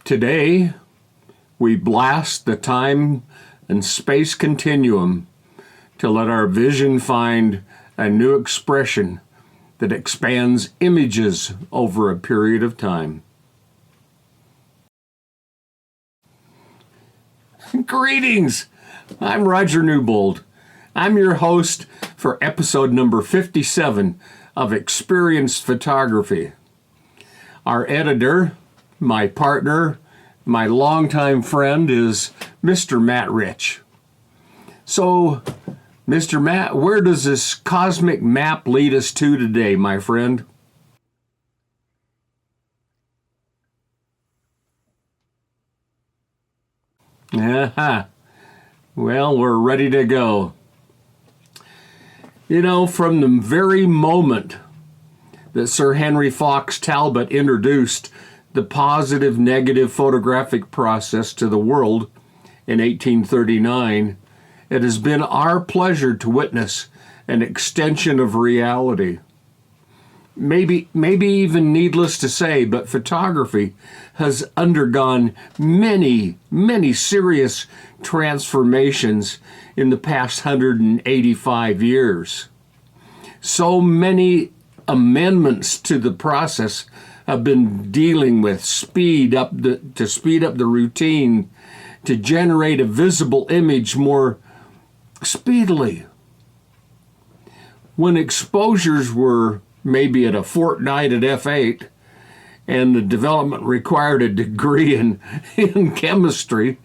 Today, we blast the time and space continuum to let our vision find a new expression that expands images over a period of time. Greetings! I'm Rodger Newbold. I'm your host for episode number 57 of Experienced Photography. Our editor, my partner, my longtime friend is Mr. Matt Rich. So, Mr. Matt, where does this cosmic map lead us to today, my friend? Aha. Well, we're ready to go. You know, from the very moment that Sir Henry Fox Talbot introduced the positive-negative photographic process to the world in 1839, it has been our pleasure to witness an extension of reality. Maybe even needless to say, but photography has undergone many serious transformations in the past 185 years. So many amendments to the process have been dealing with to speed up the routine, to generate a visible image more speedily. When exposures were maybe at a fortnight at F8, and the development required a degree in chemistry,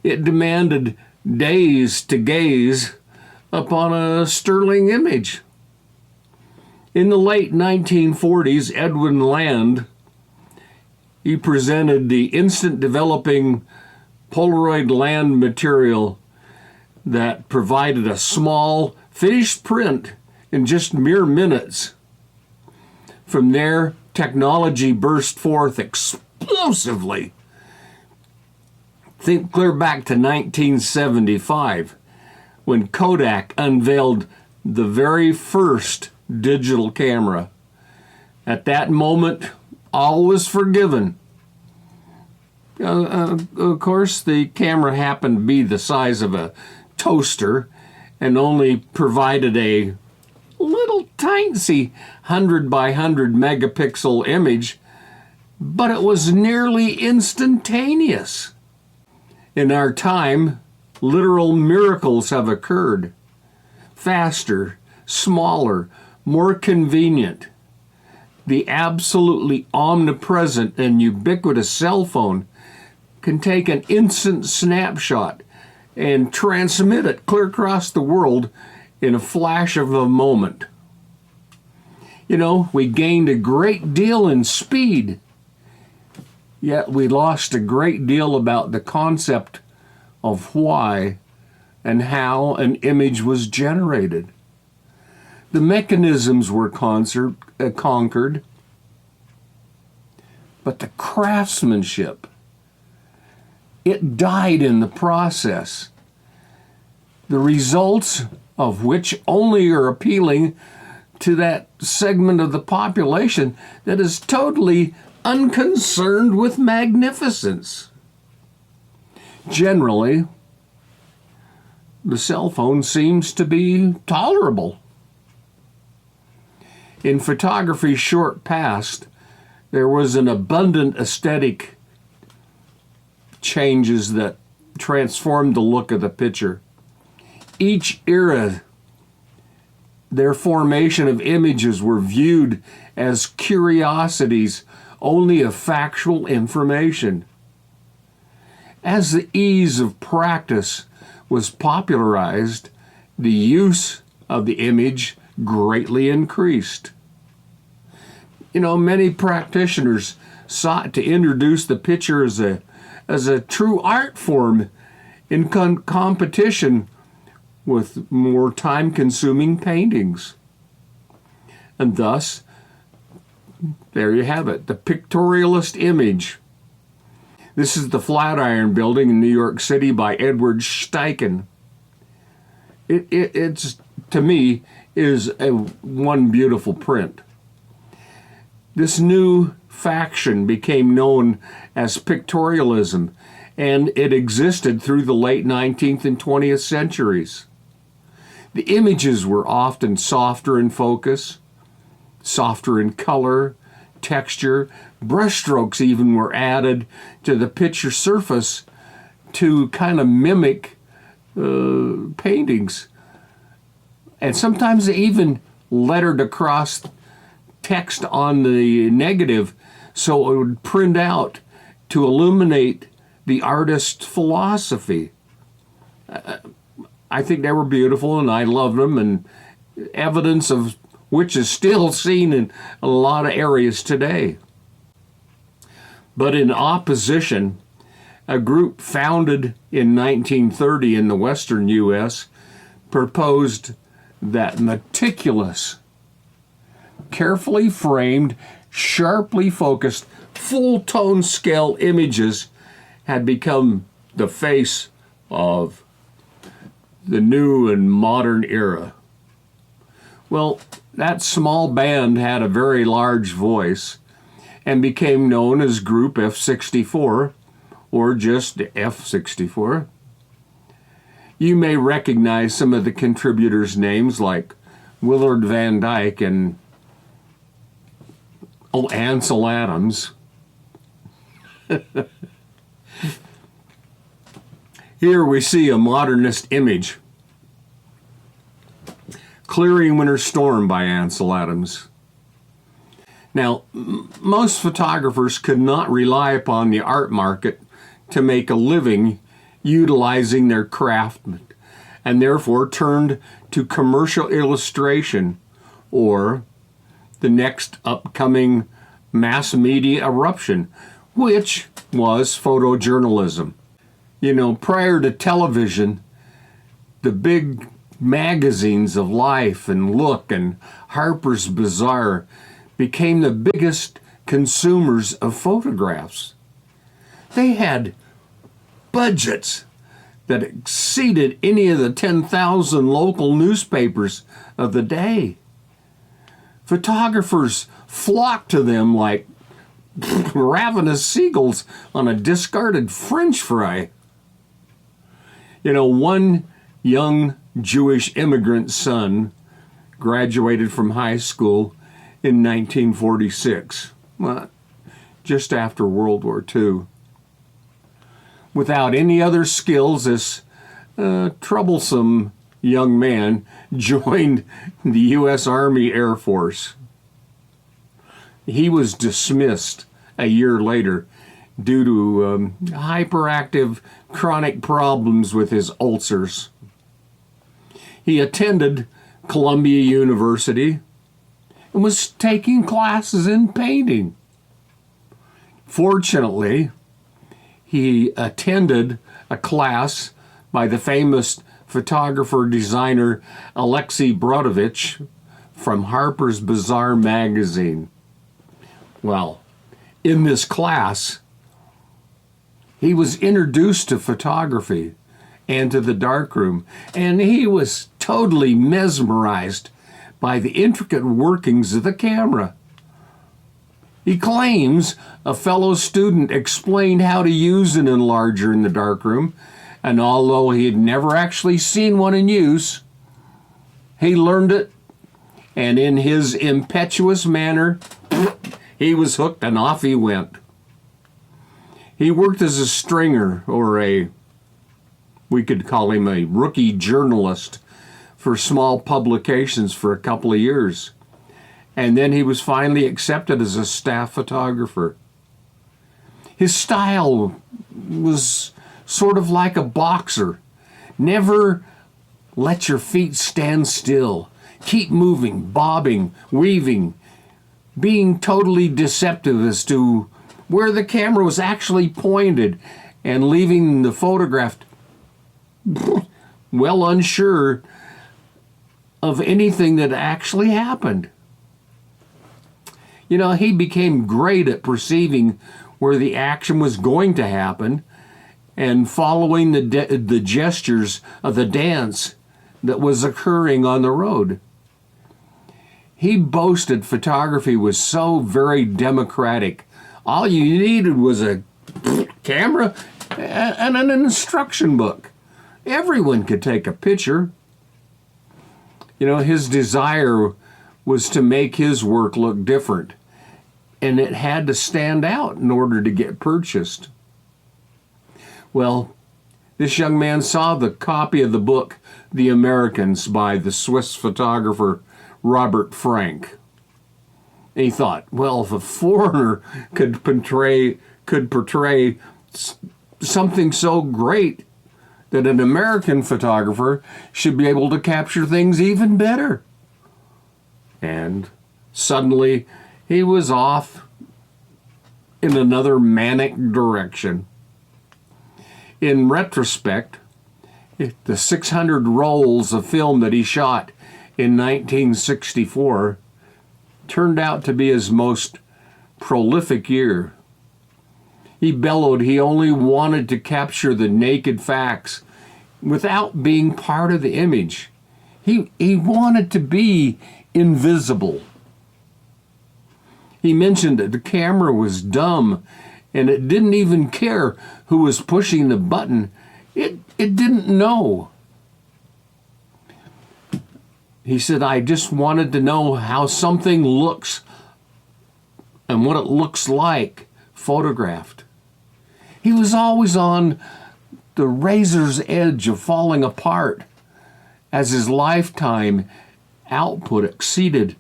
it demanded days to gaze upon a sterling image. In the late 1940s, Edwin Land, he presented the instant developing Polaroid Land material that provided a small finished print in just mere minutes. From there, technology burst forth explosively. Think clear back to 1975, when Kodak unveiled the very first digital camera. At that moment, all was forgiven. Of course, the camera happened to be the size of a toaster and only provided a little tiny 100 by 100 megapixel image, but it was nearly instantaneous. In our time, literal miracles have occurred. Faster, smaller, more convenient. The absolutely omnipresent and ubiquitous cell phone can take an instant snapshot and transmit it clear across the world in a flash of a moment. You know, we gained a great deal in speed, yet we lost a great deal about the concept of why and how an image was generated. The mechanisms were conquered, but the craftsmanship, it died in the process. The results of which only are appealing to that segment of the population that is totally unconcerned with magnificence. Generally, the cell phone seems to be tolerable. In photography's short past, there was an abundant aesthetic changes that transformed the look of the picture. Each era, their formation of images were viewed as curiosities only of factual information. As the ease of practice was popularized, the use of the image greatly increased. You know, many practitioners sought to introduce the picture as a true art form in competition with more time-consuming paintings. And thus, there you have it, the pictorialist image. This is the Flatiron Building in New York City by Edward Steichen. It's, to me, is one beautiful print. This new faction became known as pictorialism, and it existed through the late 19th and 20th centuries. The images were often softer in focus, softer in color, texture. Brushstrokes even were added to the picture surface to kind of mimic paintings. And sometimes they even lettered across text on the negative so it would print out to illuminate the artist's philosophy. I think they were beautiful and I loved them, and evidence of which is still seen in a lot of areas today. But in opposition, a group founded in 1930 in the western U.S. proposed that meticulous, carefully framed, sharply focused, full-tone scale images had become the face of the new and modern era. Well, that small band had a very large voice and became known as Group F64, or just F64. You may recognize some of the contributors' names like Willard Van Dyke and Ansel Adams. Here we see a modernist image. Clearing Winter Storm by Ansel Adams. Now, most photographers could not rely upon the art market to make a living utilizing their craft, and therefore turned to commercial illustration or the next upcoming mass media eruption, which was photojournalism. You know, prior to television, the big magazines of Life and Look and Harper's Bazaar became the biggest consumers of photographs. They had budgets that exceeded any of the 10,000 local newspapers of the day. Photographers flocked to them like ravenous seagulls on a discarded French fry. You know, one young Jewish immigrant son graduated from high school in 1946, just after World War II. Without any other skills, this troublesome young man joined the U.S. Army Air Force. He was dismissed a year later due to hyperactive chronic problems with his ulcers. He attended Columbia University and was taking classes in painting. Fortunately, he attended a class by the famous photographer-designer Alexei Brodovich from Harper's Bazaar magazine. Well, in this class, he was introduced to photography and to the darkroom, and he was totally mesmerized by the intricate workings of the camera. He claims a fellow student explained how to use an enlarger in the darkroom, and although he had never actually seen one in use, he learned it, and in his impetuous manner, he was hooked and off he went. He worked as a stringer, or we could call him a rookie journalist, for small publications for a couple of years. And then he was finally accepted as a staff photographer. His style was sort of like a boxer. Never let your feet stand still. Keep moving, bobbing, weaving, being totally deceptive as to where the camera was actually pointed and leaving the photograph well unsure of anything that actually happened. You know, he became great at perceiving where the action was going to happen and following the gestures of the dance that was occurring on the road. He boasted photography was so very democratic. All you needed was a camera and an instruction book. Everyone could take a picture. You know, his desire was to make his work look different, and it had to stand out in order to get purchased. Well, this young man saw the copy of the book, The Americans, by the Swiss photographer Robert Frank. And he thought, well, if a foreigner could portray something so great, that an American photographer should be able to capture things even better. And suddenly he was off in another manic direction. In retrospect, the 600 rolls of film that he shot in 1964 turned out to be his most prolific year. He bellowed he only wanted to capture the naked facts without being part of the image. He wanted to be invisible. He mentioned that the camera was dumb and it didn't even care who was pushing the button. It didn't know. He said, I just wanted to know how something looks and what it looks like photographed. He was always on the razor's edge of falling apart as his lifetime output exceeded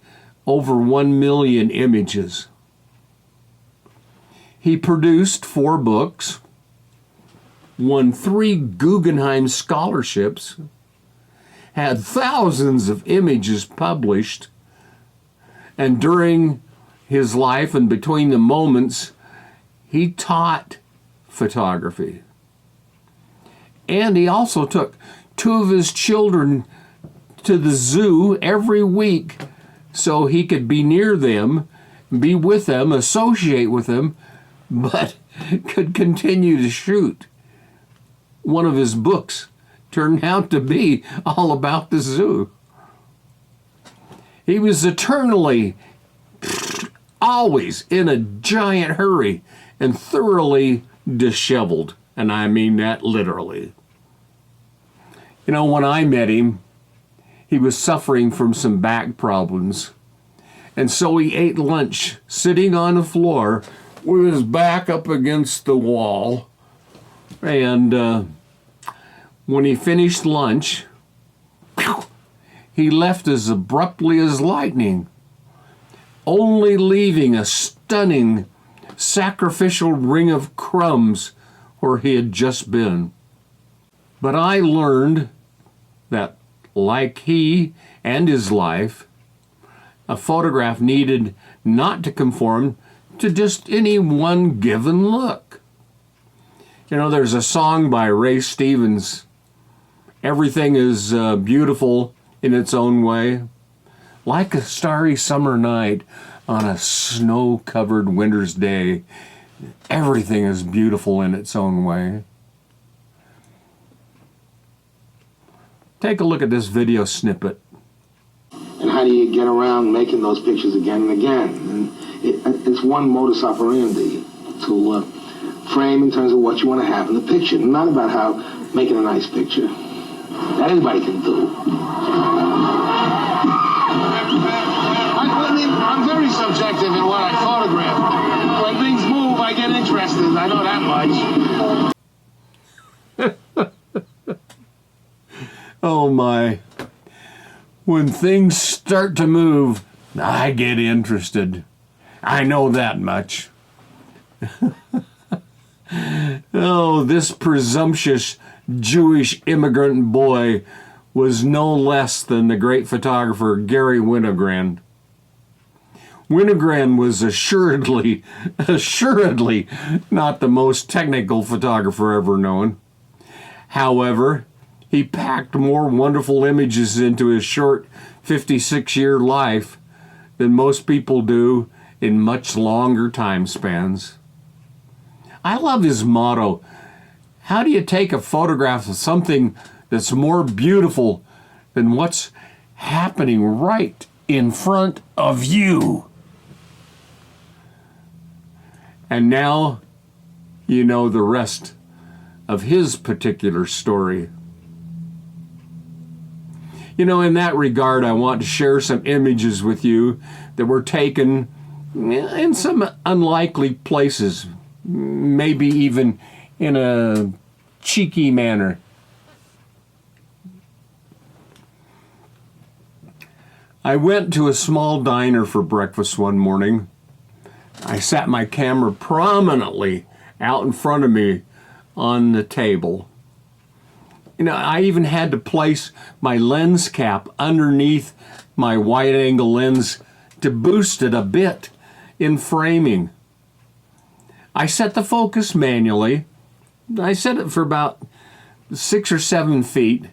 over 1 million images. He produced 4 books, won 3 Guggenheim scholarships, had thousands of images published, and during his life and between the moments, he taught photography. And he also took 2 of his children to the zoo every week so he could be near them, be with them, associate with them, but could continue to shoot. One of his books turned out to be all about the zoo. He was eternally, always in a giant hurry and thoroughly disheveled, and I mean that literally. You know, when I met him, he was suffering from some back problems, and so he ate lunch sitting on the floor with his back up against the wall, and when he finished lunch, he left as abruptly as lightning, only leaving a stunning sacrificial ring of crumbs where he had just been. But I learned that, like he and his life, a photograph needed not to conform to just any one given look. You know, there's a song by Ray Stevens, everything is beautiful in its own way, like a starry summer night on a snow-covered winter's day. Everything is beautiful in its own way. Take a look at this video snippet. And how do you get around making those pictures again and again? And it's one modus operandi to frame in terms of what you want to have in the picture, not about how making a nice picture. That anybody can do. I'm very subjective in what I photograph. When things move, I get interested. I know that much. Oh my. When things start to move, I get interested. I know that much. Oh, this presumptuous Jewish immigrant boy was no less than the great photographer Garry Winogrand. Winogrand was assuredly not the most technical photographer ever known. However, he packed more wonderful images into his short 56-year life than most people do in much longer time spans. I love his motto. How do you take a photograph of something that's more beautiful than what's happening right in front of you. And now you know the rest of his particular story. You know, in that regard, I want to share some images with you that were taken in some unlikely places, maybe even in a cheeky manner. I went to a small diner for breakfast one morning. I sat my camera prominently out in front of me on the table. You know, I even had to place my lens cap underneath my wide-angle lens to boost it a bit in framing. I set the focus manually. I set it for about 6 or 7 feet,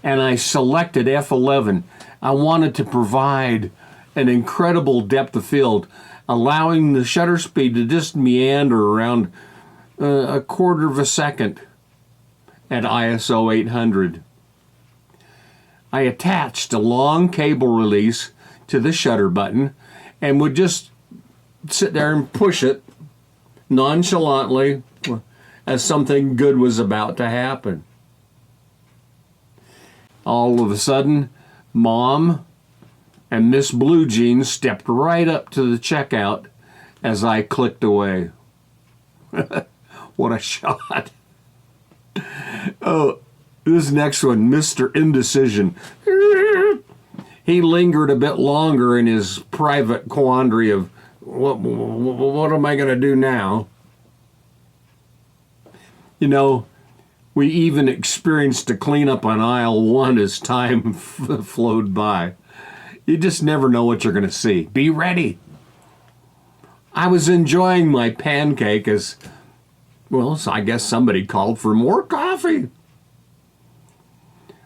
and I selected f11. I wanted to provide an incredible depth of field, allowing the shutter speed to just meander around a quarter of a second at ISO 800. I attached a long cable release to the shutter button and would just sit there and push it nonchalantly as something good was about to happen. All of a sudden, Mom and Miss Blue Jeans stepped right up to the checkout as I clicked away. What a shot. Oh, this next one, Mr. Indecision. He lingered a bit longer in his private quandary of, what am I going to do now? You know, we even experienced a cleanup on aisle 1 as time flowed by. You just never know what you're going to see. Be ready. I was enjoying my pancake as, well, I guess somebody called for more coffee.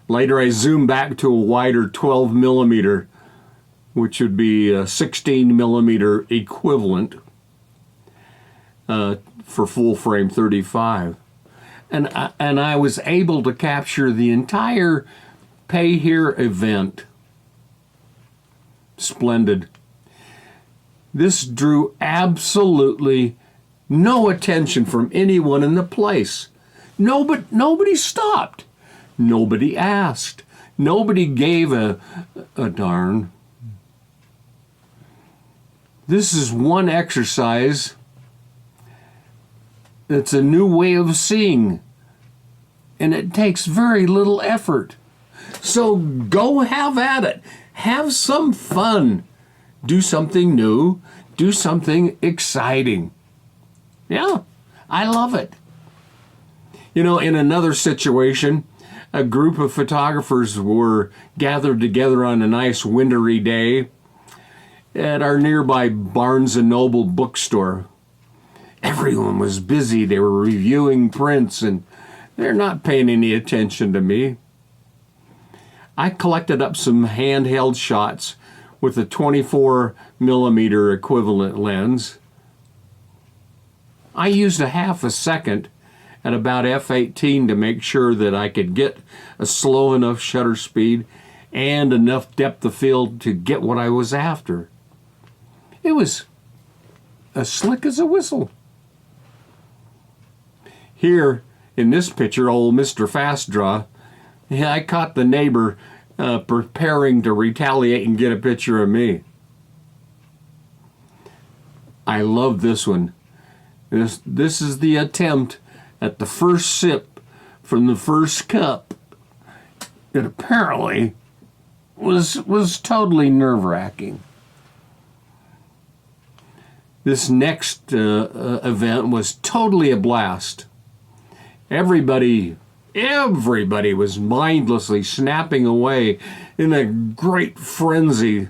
Later, I zoomed back to a wider 12 millimeter, which would be a 16 millimeter equivalent for full frame 35. And I was able to capture the entire Pay Here event. Splendid. This drew absolutely no attention from anyone in the place. Nobody stopped. Nobody asked. Nobody gave a darn. This is one exercise that's a new way of seeing, and it takes very little effort. So go have at it. Have some fun. Do something new. Do something exciting. Yeah, I love it. You know, in another situation, a group of photographers were gathered together on a nice wintry day at our nearby Barnes & Noble bookstore. Everyone was busy. They were reviewing prints, and they're not paying any attention to me. I collected up some handheld shots with a 24 millimeter equivalent lens. I used a half a second at about f18 to make sure that I could get a slow enough shutter speed and enough depth of field to get what I was after. It was as slick as a whistle. Here, in this picture, old Mr. Fast Draw, I caught the neighbor preparing to retaliate and get a picture of me. I love this one. This is the attempt at the first sip from the first cup. It apparently was totally nerve-wracking. This next event was totally a blast. Everybody was mindlessly snapping away in a great frenzy.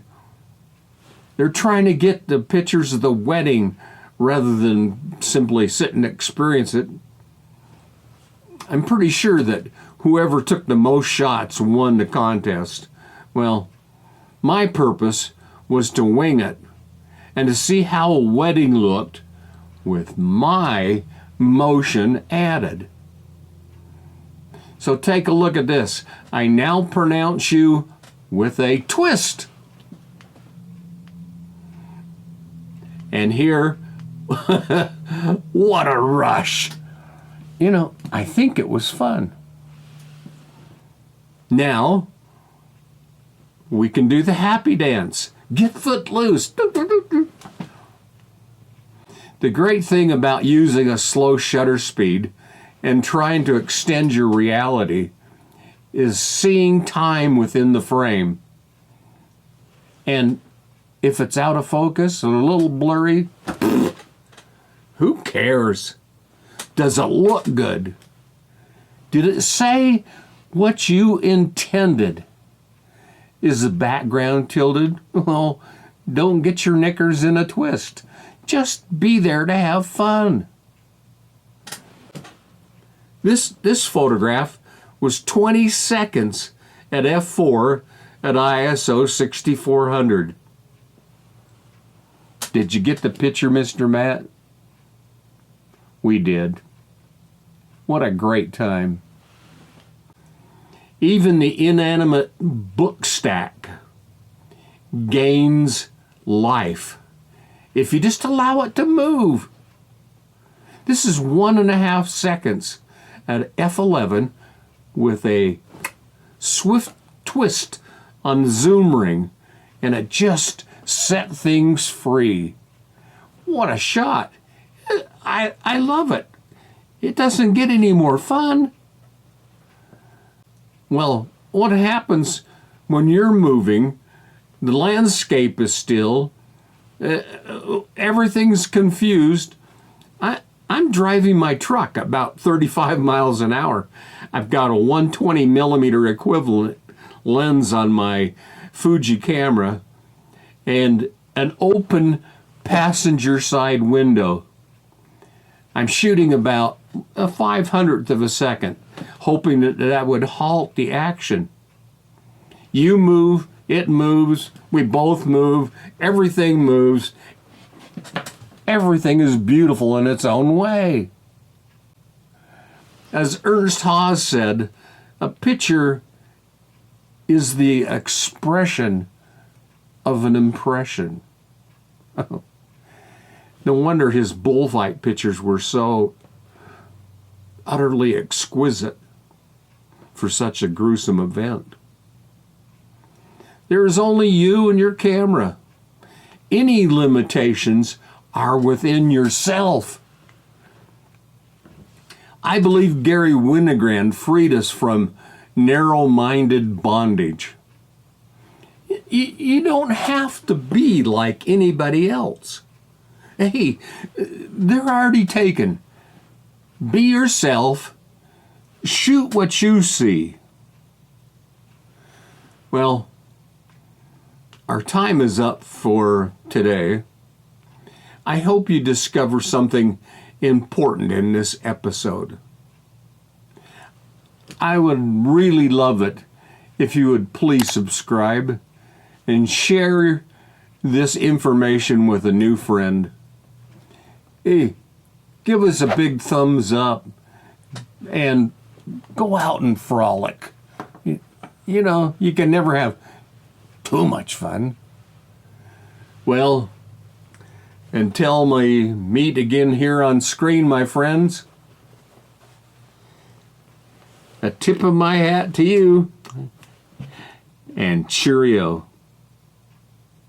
They're trying to get the pictures of the wedding rather than simply sit and experience it. I'm pretty sure that whoever took the most shots won the contest. Well, my purpose was to wing it and to see how a wedding looked with my motion added. So take a look at this. I now pronounce you with a twist. And here, what a rush. You know, I think it was fun. Now, we can do the happy dance. Get foot loose. The great thing about using a slow shutter speed and trying to extend your reality is seeing time within the frame. And if it's out of focus or a little blurry, who cares? Does it look good? Did it say what you intended? Is the background tilted? Well, don't get your knickers in a twist. Just be there to have fun. This photograph was 20 seconds at f4 at ISO 6400. Did you get the picture, Mr. Matt? We did. What a great time. Even the inanimate book stack gains life if you just allow it to move. This is 1.5 seconds at f11 with a swift twist on the zoom ring, and it just set things free. What a shot. I love it. It doesn't get any more fun. Well, what happens when you're moving, the landscape is still, everything's confused. I'm driving my truck about 35 miles an hour. I've got a 120 millimeter equivalent lens on my Fuji camera and an open passenger side window. I'm shooting about a 500th of a second, hoping that would halt the action. You move, it moves, we both move, everything moves. Everything is beautiful in its own way. As Ernst Haas said, a picture is the expression of an impression. No wonder his bullfight pictures were so utterly exquisite for such a gruesome event. There is only you and your camera. Any limitations are within yourself. I believe Garry Winogrand freed us from narrow-minded bondage. You don't have to be like anybody else. Hey, they're already taken. Be yourself. Shoot what you see. Well, our time is up for today. I hope you discover something important in this episode. I would really love it if you would please subscribe and share this information with a new friend. Hey, give us a big thumbs up and go out and frolic. You know, you can never have too much fun. Well, until we meet again here on screen, my friends, a tip of my hat to you, and cheerio.